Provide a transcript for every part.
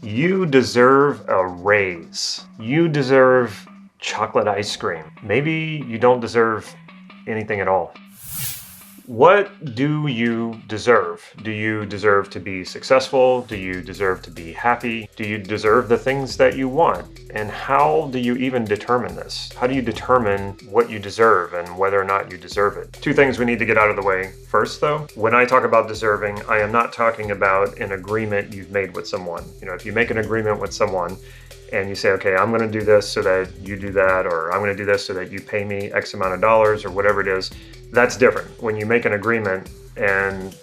You deserve a raise. You deserve chocolate ice cream. Maybe you don't deserve anything at all. What do you deserve? Do you deserve to be successful? Do you deserve to be happy? Do you deserve the things that you want? And how do you even determine this? How do you determine what you deserve and whether or not you deserve it? Two things we need to get out of the way. First, though, when I talk about deserving, I am not talking about an agreement you've made with someone. If you make an agreement with someone and you say, okay, I'm going to do this so that you do that, or I'm going to do this so that you pay me X amount of dollars, or whatever it is, that's different. When you make an agreement and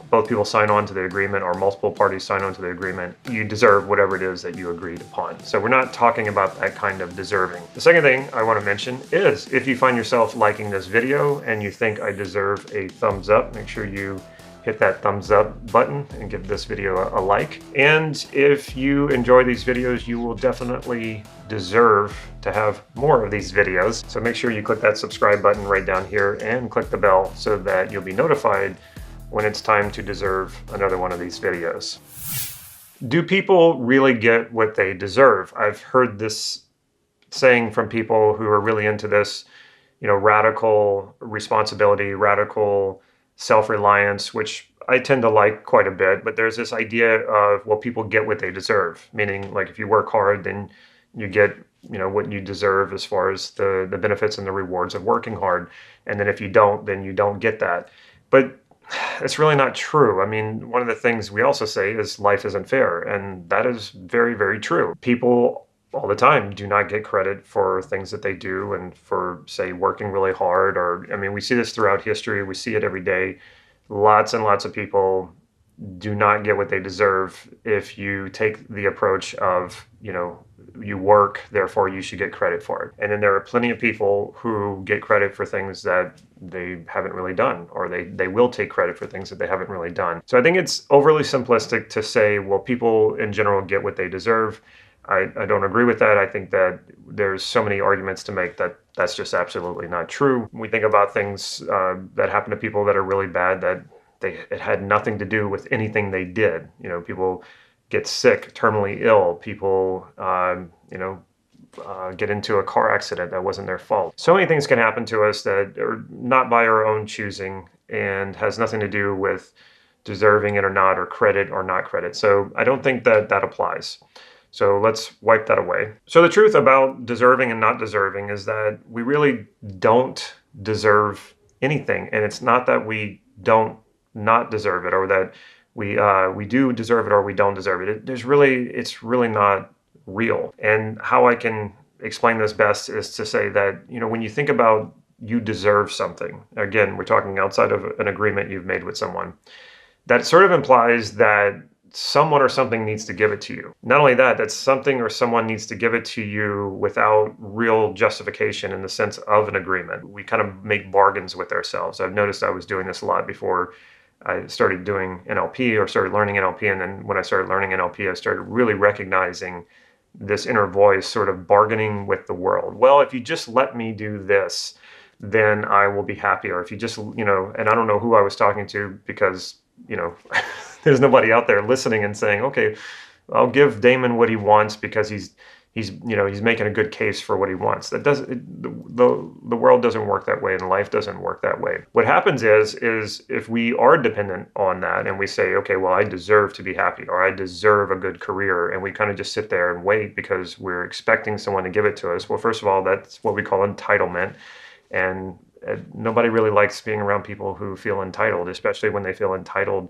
both people sign on to the agreement, or multiple parties sign on to the agreement, you deserve whatever it is that you agreed upon. So we're not talking about that kind of deserving. The second thing I want to mention is, if you find yourself liking this video and you think I deserve a thumbs up, make sure you hit that thumbs up button and give this video a like. And if you enjoy these videos, you will definitely deserve to have more of these videos. So make sure you click that subscribe button right down here and click the bell so that you'll be notified when it's time to deserve another one of these videos. Do people really get what they deserve? I've heard this saying from people who are really into this, radical responsibility, radical self-reliance, which I tend to like quite a bit, but there's this idea of, well, people get what they deserve, meaning like if you work hard, then you get, what you deserve as far as the benefits and the rewards of working hard. And then if you don't, then you don't get that. But it's really not true. I mean, one of the things we also say is life isn't fair, and that is very, very true. People all the time do not get credit for things that they do, and for, say, working really hard, we see this throughout history. We see it every day. Lots and lots of people do not get what they deserve if you take the approach of, you work, therefore you should get credit for it. And then there are plenty of people who get credit for things that they haven't really done, or they will take credit for things that they haven't really done. So I think it's overly simplistic to say, well, people in general get what they deserve. I don't agree with that. I think that there's so many arguments to make that that's just absolutely not true. We think about things that happen to people that are really bad, that it had nothing to do with anything they did. People get sick, terminally ill. People, get into a car accident that wasn't their fault. So many things can happen to us that are not by our own choosing and has nothing to do with deserving it or not, or credit or not credit. So I don't think that applies. So let's wipe that away. So the truth about deserving and not deserving is that we really don't deserve anything. And it's not that we don't not deserve it, or that we do deserve it or we don't deserve it. It's really not real. And how I can explain this best is to say that, when you think about you deserve something, again, we're talking outside of an agreement you've made with someone, that sort of implies that someone or something needs to give it to you. Not only that something or someone needs to give it to you without real justification in the sense of an agreement. We kind of make bargains with ourselves. I've noticed I was doing this a lot before I started doing NLP, or started learning NLP. And then when I started learning NLP, I started really recognizing this inner voice sort of bargaining with the world. Well, if you just let me do this, then I will be happy. Or if you just, and I don't know who I was talking to, because, there's nobody out there listening and saying, okay, I'll give Damon what he wants because he's making a good case for what he wants. The world doesn't work that way, and life doesn't work that way. What happens is if we are dependent on that, and we say, okay, well, I deserve to be happy, or I deserve a good career, and we kind of just sit there and wait because we're expecting someone to give it to us. Well, first of all, that's what we call entitlement. And nobody really likes being around people who feel entitled, especially when they feel entitled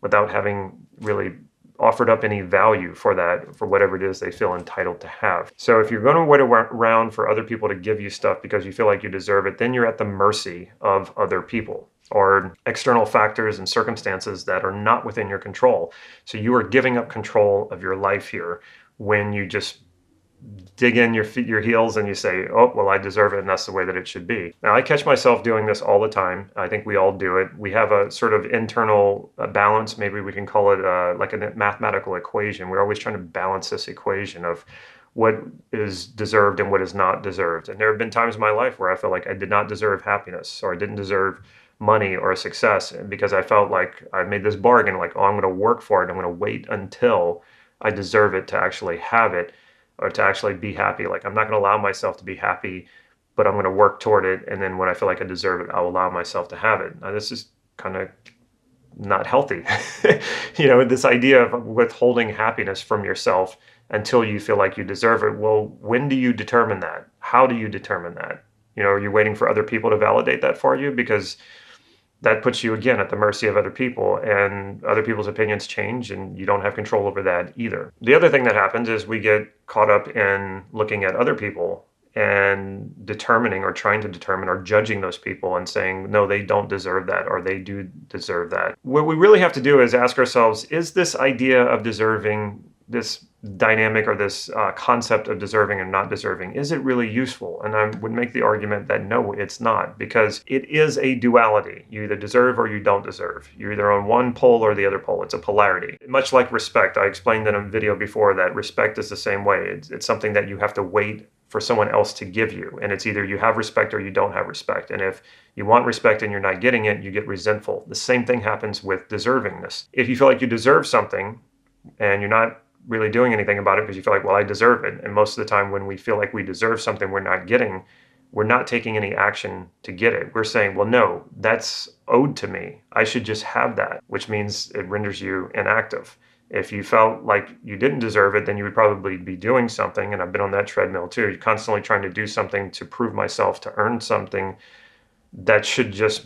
without having really offered up any value for whatever it is they feel entitled to have. So if you're going to wait around for other people to give you stuff because you feel like you deserve it, then you're at the mercy of other people or external factors and circumstances that are not within your control. So you are giving up control of your life here when you just dig in your heels and you say, oh, well, I deserve it, and that's the way that it should be. Now, I catch myself doing this all the time. I think we all do it. We have a sort of internal balance. Maybe we can call it like a mathematical equation. We're always trying to balance this equation of what is deserved and what is not deserved. And there have been times in my life where I felt like I did not deserve happiness, or I didn't deserve money or success, because I felt like I made this bargain, like, oh, I'm going to work for it. I'm going to wait until I deserve it to actually have it or to actually be happy. Like, I'm not going to allow myself to be happy, but I'm going to work toward it. And then when I feel like I deserve it, I'll allow myself to have it. Now, this is kind of not healthy. This idea of withholding happiness from yourself until you feel like you deserve it. Well, when do you determine that? How do you determine that? Are you waiting for other people to validate that for you? Because that puts you again at the mercy of other people, and other people's opinions change and you don't have control over that either. The other thing that happens is we get caught up in looking at other people and determining or trying to determine or judging those people and saying, no, they don't deserve that or they do deserve that. What we really have to do is ask ourselves, is this idea of deserving, this dynamic or this concept of deserving and not deserving, is it really useful? And I would make the argument that no, it's not, because it is a duality. You either deserve or you don't deserve. You're either on one pole or the other pole. It's a polarity. Much like respect, I explained in a video before that respect is the same way. It's something that you have to wait for someone else to give you. And it's either you have respect or you don't have respect. And if you want respect and you're not getting it, you get resentful. The same thing happens with deservingness. If you feel like you deserve something and you're not really doing anything about it because you feel like, well, I deserve it. And most of the time when we feel like we deserve something we're not getting, we're not taking any action to get it. We're saying, well, no, that's owed to me. I should just have that, which means it renders you inactive. If you felt like you didn't deserve it, then you would probably be doing something. And I've been on that treadmill too. You're constantly trying to do something to prove myself, to earn something that should just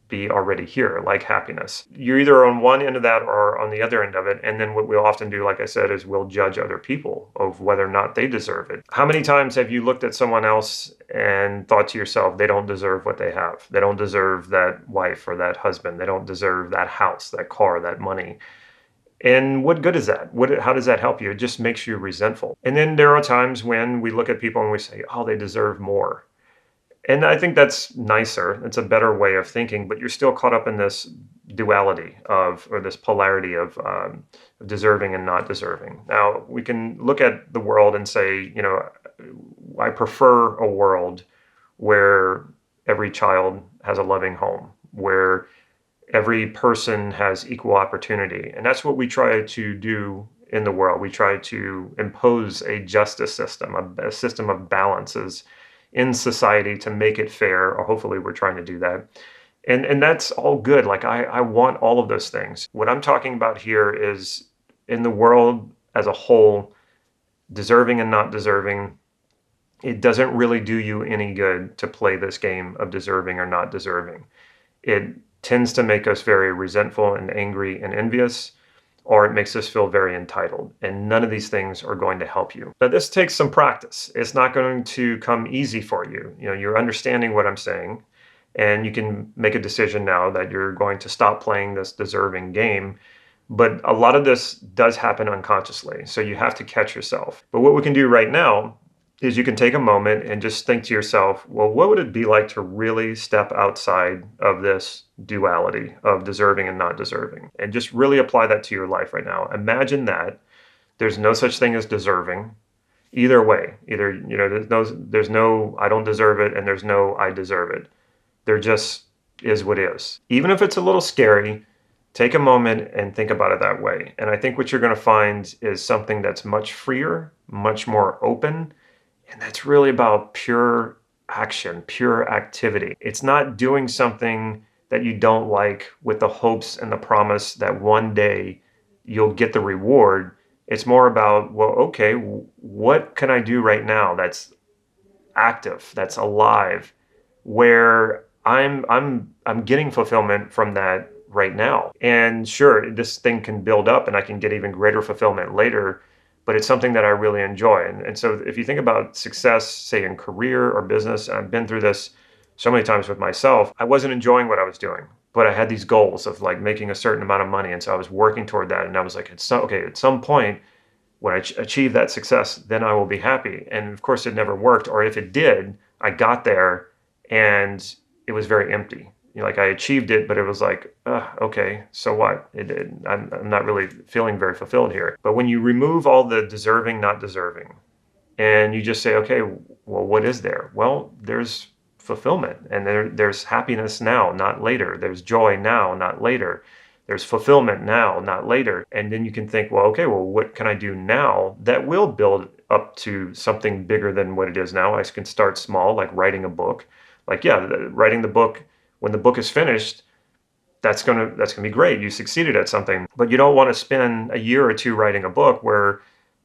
be already here, like happiness. You're either on one end of that or on the other end of it. And then what we'll often do, like I said, is we'll judge other people of whether or not they deserve it. How many times have you looked at someone else and thought to yourself, they don't deserve what they have. They don't deserve that wife or that husband. They don't deserve that house, that car, that money. And what good is that? How does that help you? It just makes you resentful. And then there are times when we look at people and we say, oh, they deserve more. And I think that's nicer. It's a better way of thinking, but you're still caught up in this duality or this polarity of deserving and not deserving. Now, we can look at the world and say, I prefer a world where every child has a loving home, where every person has equal opportunity. And that's what we try to do in the world. We try to impose a justice system, a system of balances in society to make it fair, or hopefully we're trying to do that. And that's all good. Like I want all of those things. What I'm talking about here is in the world as a whole, deserving and not deserving, it doesn't really do you any good to play this game of deserving or not deserving. It tends to make us very resentful and angry and envious, or it makes us feel very entitled. And none of these things are going to help you. Now, this takes some practice. It's not going to come easy for you. You're understanding what I'm saying, and you can make a decision now that you're going to stop playing this deserving game. But a lot of this does happen unconsciously, so you have to catch yourself. But what we can do right now is you can take a moment and just think to yourself, well, what would it be like to really step outside of this duality of deserving and not deserving? And just really apply that to your life right now. Imagine that there's no such thing as deserving. Either way, there's no I don't deserve it and there's no I deserve it. There just is what is. Even if it's a little scary, take a moment and think about it that way. And I think what you're going to find is something that's much freer, much more open. And that's really about pure action, pure activity. It's not doing something that you don't like with the hopes and the promise that one day you'll get the reward. It's more about, well, okay, what can I do right now that's active, that's alive, where I'm getting fulfillment from that right now. And sure, this thing can build up and I can get even greater fulfillment later, but it's something that I really enjoy. And so if you think about success, say in career or business, I've been through this so many times with myself, I wasn't enjoying what I was doing, but I had these goals of like making a certain amount of money. And so I was working toward that. And I was like, at some point, when I achieve that success, then I will be happy. And of course it never worked. Or if it did, I got there and it was very empty. Like I achieved it, but it was like, okay, so what? I'm not really feeling very fulfilled here. But when you remove all the deserving, not deserving, and you just say, okay, well, what is there? Well, there's fulfillment, and there's happiness now, not later. There's joy now, not later. There's fulfillment now, not later. And then you can think, well, okay, well, what can I do now that will build up to something bigger than what it is now? I can start small, like writing a book. Like, yeah, writing the book, when the book is finished, that's gonna be great. You succeeded at something, but you don't want to spend a year or two writing a book where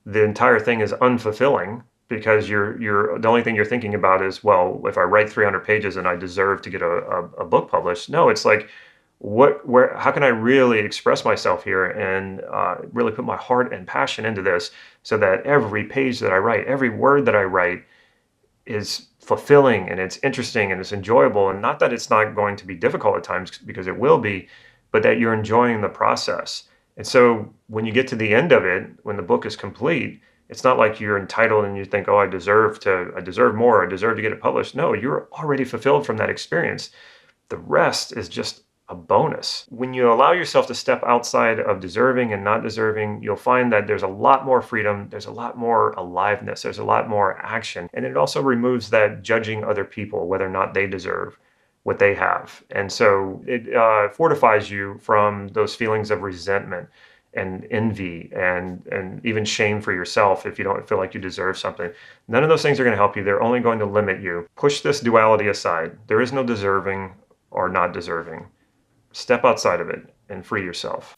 the entire thing is unfulfilling because you're the only thing you're thinking about is, well, if I write 300 pages and I deserve to get a book published. No, it's like, how can I really express myself here and really put my heart and passion into this so that every page that I write, every word that I write is fulfilling and it's interesting and it's enjoyable. And not that it's not going to be difficult at times, because it will be, but that you're enjoying the process. And so when you get to the end of it, when the book is complete, it's not like you're entitled and you think, oh, I deserve more, I deserve to get it published. No, you're already fulfilled from that experience. The rest is just a bonus. When you allow yourself to step outside of deserving and not deserving, you'll find that there's a lot more freedom, there's a lot more aliveness, there's a lot more action. And it also removes that judging other people, whether or not they deserve what they have. And so it fortifies you from those feelings of resentment and envy and even shame for yourself if you don't feel like you deserve something. None of those things are going to help you. They're only going to limit you. Push this duality aside. There is no deserving or not deserving. Step outside of it and free yourself.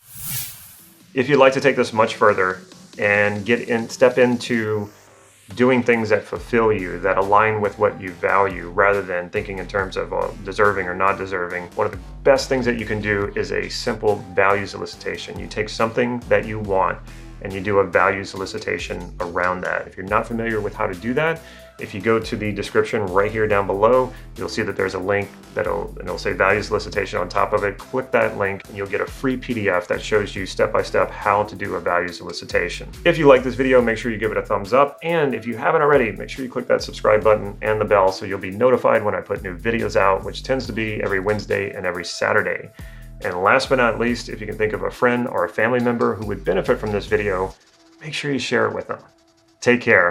If you'd like to take this much further and step into doing things that fulfill you, that align with what you value, rather than thinking in terms of deserving or not deserving, one of the best things that you can do is a simple values elicitation. You take something that you want and you do a values elicitation around that. If you're not familiar with how to do that, if you go to the description right here down below, you'll see that there's a link it'll say values elicitation on top of it. Click that link and you'll get a free PDF that shows you step-by-step how to do a values elicitation. If you like this video, make sure you give it a thumbs up. And if you haven't already, make sure you click that subscribe button and the bell so you'll be notified when I put new videos out, which tends to be every Wednesday and every Saturday. And last but not least, if you can think of a friend or a family member who would benefit from this video, make sure you share it with them. Take care.